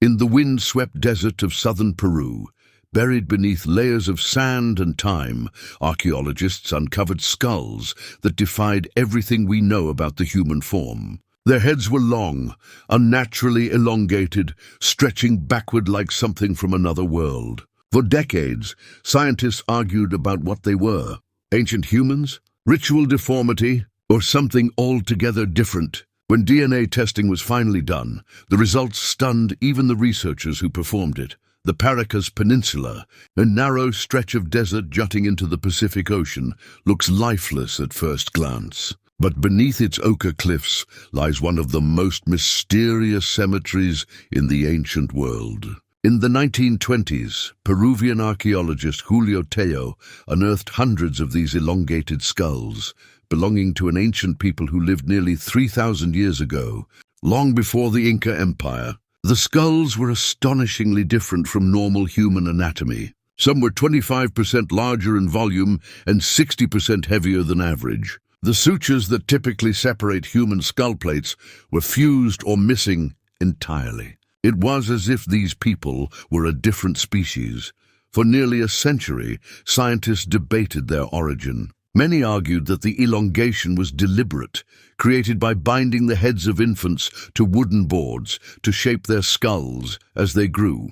In the wind-swept desert of southern Peru, buried beneath layers of sand and time, archaeologists uncovered skulls that defied everything we know about the human form. Their heads were long, unnaturally elongated, stretching backward like something from another world. For decades, scientists argued about what they were: ancient humans, ritual deformity, or something altogether different. When DNA testing was finally done, the results stunned even the researchers who performed it. The Paracas Peninsula, a narrow stretch of desert jutting into the Pacific Ocean, looks lifeless at first glance. But beneath its ochre cliffs lies one of the most mysterious cemeteries in the ancient world. In the 1920s, Peruvian archaeologist Julio Tello unearthed hundreds of these elongated skulls, belonging to an ancient people who lived nearly 3,000 years ago, long before the Inca Empire. The skulls were astonishingly different from normal human anatomy. Some were 25% larger in volume and 60% heavier than average. The sutures that typically separate human skull plates were fused or missing entirely. It was as if these people were a different species. For nearly a century, scientists debated their origin. Many argued that the elongation was deliberate, created by binding the heads of infants to wooden boards to shape their skulls as they grew,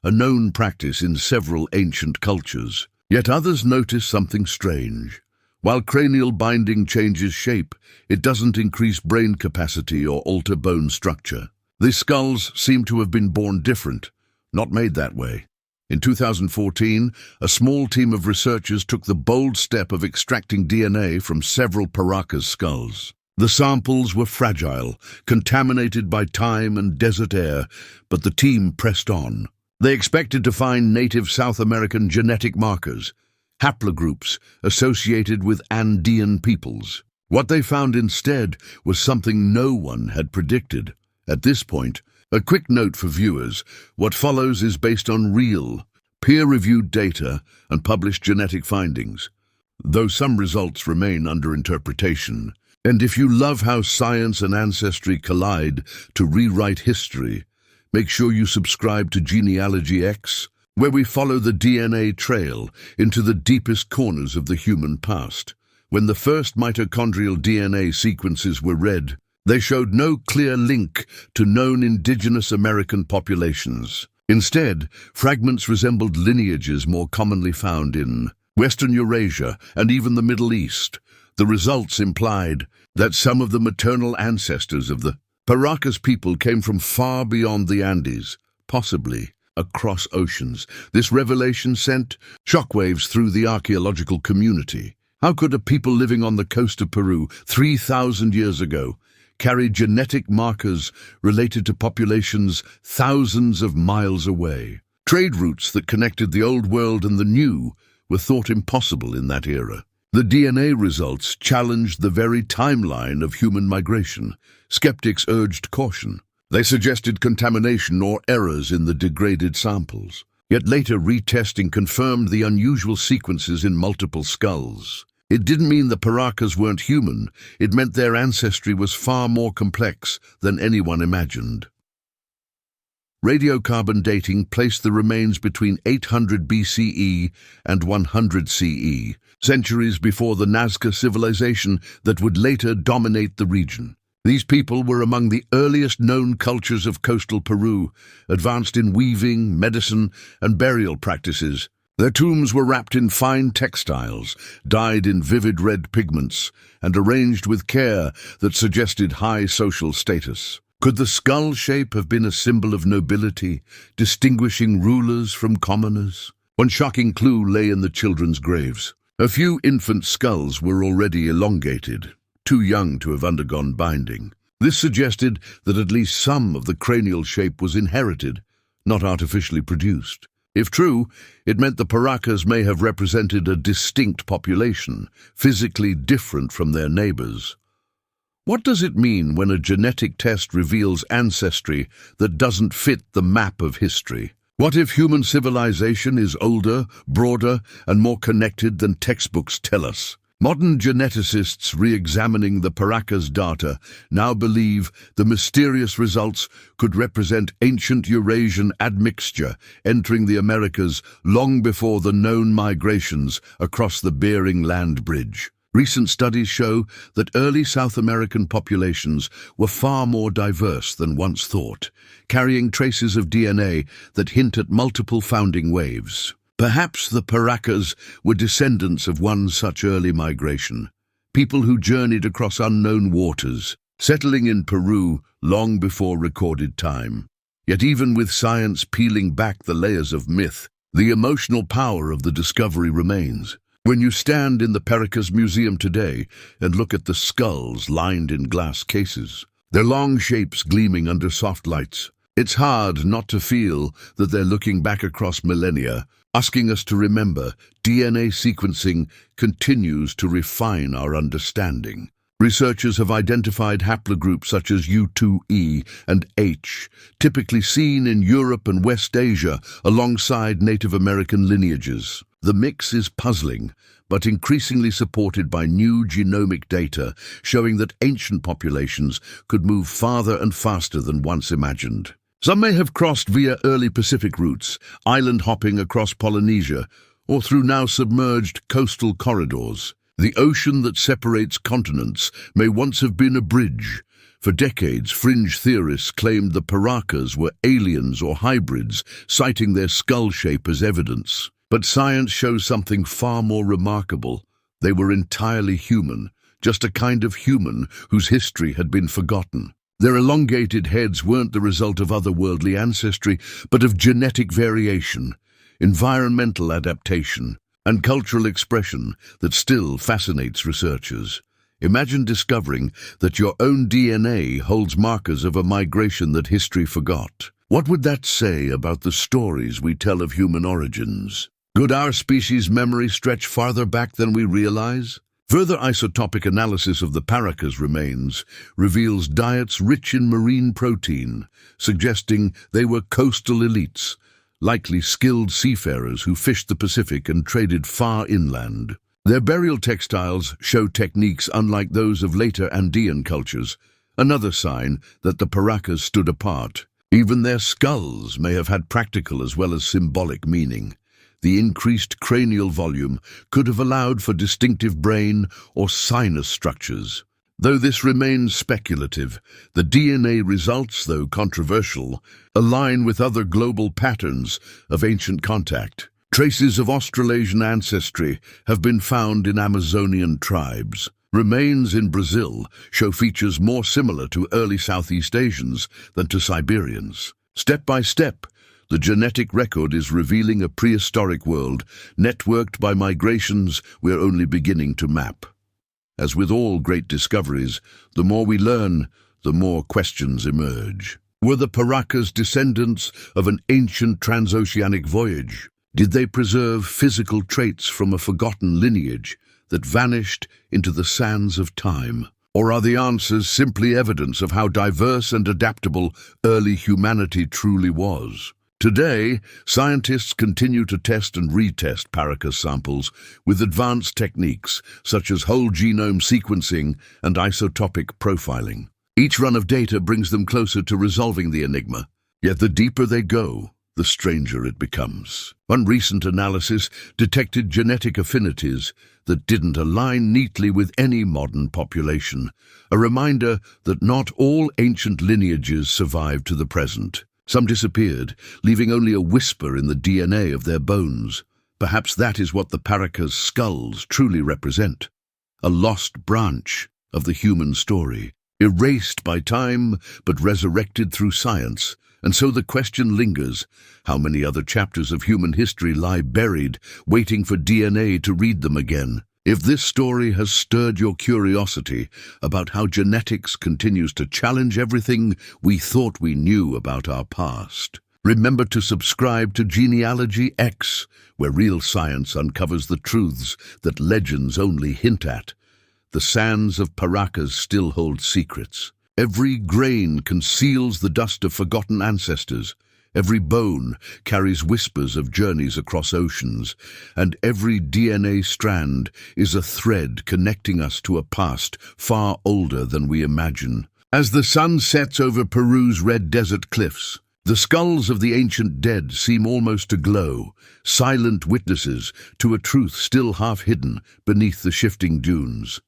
a known practice in several ancient cultures. Yet others noticed something strange. While cranial binding changes shape, it doesn't increase brain capacity or alter bone structure. These skulls seem to have been born different, not made that way. In 2014, a small team of researchers took the bold step of extracting DNA from several Paracas skulls. The samples were fragile, contaminated by time and desert air, but the team pressed on. They expected to find native South American genetic markers, haplogroups associated with Andean peoples. What they found instead was something no one had predicted. At this point, a quick note for viewers: what follows is based on real, peer-reviewed data and published genetic findings, though some results remain under interpretation. And if you love how science and ancestry collide to rewrite history, make sure you subscribe to GenealogyX, where we follow the DNA trail into the deepest corners of the human past. When the first mitochondrial DNA sequences were read, they showed no clear link to known indigenous American populations. Instead, fragments resembled lineages more commonly found in Western Eurasia and even the Middle East. The results implied that some of the maternal ancestors of the Paracas people came from far beyond the Andes, possibly across oceans. This revelation sent shockwaves through the archaeological community. How could a people living on the coast of Peru 3,000 years ago carry genetic markers related to populations thousands of miles away? Trade routes that connected the old world and the new were thought impossible in that era. The DNA results challenged the very timeline of human migration. Skeptics urged caution. They suggested contamination or errors in the degraded samples. Yet later retesting confirmed the unusual sequences in multiple skulls. It didn't mean the Paracas weren't human. It meant their ancestry was far more complex than anyone imagined. Radiocarbon dating placed the remains between 800 BCE and 100 CE, centuries before the Nazca civilization that would later dominate the region. These people were among the earliest known cultures of coastal Peru, advanced in weaving, medicine, and burial practices. Their tombs were wrapped in fine textiles, dyed in vivid red pigments, and arranged with care that suggested high social status. Could the skull shape have been a symbol of nobility, distinguishing rulers from commoners? One shocking clue lay in the children's graves. A few infant skulls were already elongated, too young to have undergone binding. This suggested that at least some of the cranial shape was inherited, not artificially produced. If true, it meant the Paracas may have represented a distinct population, physically different from their neighbors. What does it mean when a genetic test reveals ancestry that doesn't fit the map of history? What if human civilization is older, broader, and more connected than textbooks tell us? Modern geneticists re-examining the Paracas data now believe the mysterious results could represent ancient Eurasian admixture entering the Americas long before the known migrations across the Bering Land Bridge. Recent studies show that early South American populations were far more diverse than once thought, carrying traces of DNA that hint at multiple founding waves. Perhaps the Paracas were descendants of one such early migration, people who journeyed across unknown waters, settling in Peru long before recorded time. Yet even with science peeling back the layers of myth, the emotional power of the discovery remains. When you stand in the Paracas Museum today and look at the skulls lined in glass cases, their long shapes gleaming under soft lights, it's hard not to feel that they're looking back across millennia, asking us to remember DNA sequencing continues to refine our understanding. Researchers have identified haplogroups such as U2E and H, typically seen in Europe and West Asia alongside Native American lineages. The mix is puzzling, but increasingly supported by new genomic data showing that ancient populations could move farther and faster than once imagined. Some may have crossed via early Pacific routes, island hopping across Polynesia, or through now submerged coastal corridors. The ocean that separates continents may once have been a bridge. For decades, fringe theorists claimed the Paracas were aliens or hybrids, citing their skull shape as evidence. But science shows something far more remarkable. They were entirely human, just a kind of human whose history had been forgotten. Their elongated heads weren't the result of otherworldly ancestry, but of genetic variation, environmental adaptation, and cultural expression that still fascinates researchers. Imagine discovering that your own DNA holds markers of a migration that history forgot. What would that say about the stories we tell of human origins? Could our species' memory stretch farther back than we realize? Further isotopic analysis of the Paracas remains reveals diets rich in marine protein, suggesting they were coastal elites, likely skilled seafarers who fished the Pacific and traded far inland. Their burial textiles show techniques unlike those of later Andean cultures, another sign that the Paracas stood apart. Even their skulls may have had practical as well as symbolic meaning. The increased cranial volume could have allowed for distinctive brain or sinus structures. Though this remains speculative, the DNA results, though controversial, align with other global patterns of ancient contact. Traces of Australasian ancestry have been found in Amazonian tribes. Remains in Brazil show features more similar to early Southeast Asians than to Siberians. Step by step, the genetic record is revealing a prehistoric world networked by migrations we're only beginning to map. As with all great discoveries, the more we learn, the more questions emerge. Were the Paracas descendants of an ancient transoceanic voyage? Did they preserve physical traits from a forgotten lineage that vanished into the sands of time? Or are the answers simply evidence of how diverse and adaptable early humanity truly was? Today, scientists continue to test and retest Paracas samples with advanced techniques such as whole genome sequencing and isotopic profiling. Each run of data brings them closer to resolving the enigma, yet the deeper they go, the stranger it becomes. One recent analysis detected genetic affinities that didn't align neatly with any modern population, a reminder that not all ancient lineages survived to the present. Some disappeared, leaving only a whisper in the DNA of their bones. Perhaps that is what the Paracas skulls truly represent, a lost branch of the human story, erased by time but resurrected through science. And so the question lingers, how many other chapters of human history lie buried, waiting for DNA to read them again? If this story has stirred your curiosity about how genetics continues to challenge everything we thought we knew about our past, remember to subscribe to GenealogyX, where real science uncovers the truths that legends only hint at. The sands of Paracas still hold secrets. Every grain conceals the dust of forgotten ancestors, Every bone carries whispers of journeys across oceans, and every DNA strand is a thread connecting us to a past far older than we imagine. As the sun sets over Peru's red desert cliffs, the skulls of the ancient dead seem almost to glow, silent witnesses to a truth still half hidden beneath the shifting dunes.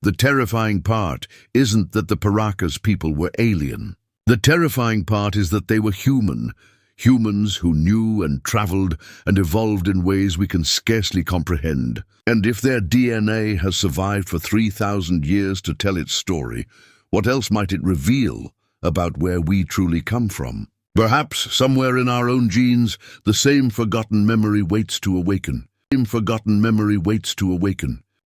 The terrifying part isn't that the Paracas people were alien. The terrifying part is that they were human, humans who knew and traveled and evolved in ways we can scarcely comprehend. And if their DNA has survived for 3,000 years to tell its story, what else might it reveal about where we truly come from? Perhaps somewhere in our own genes, the same forgotten memory waits to awaken.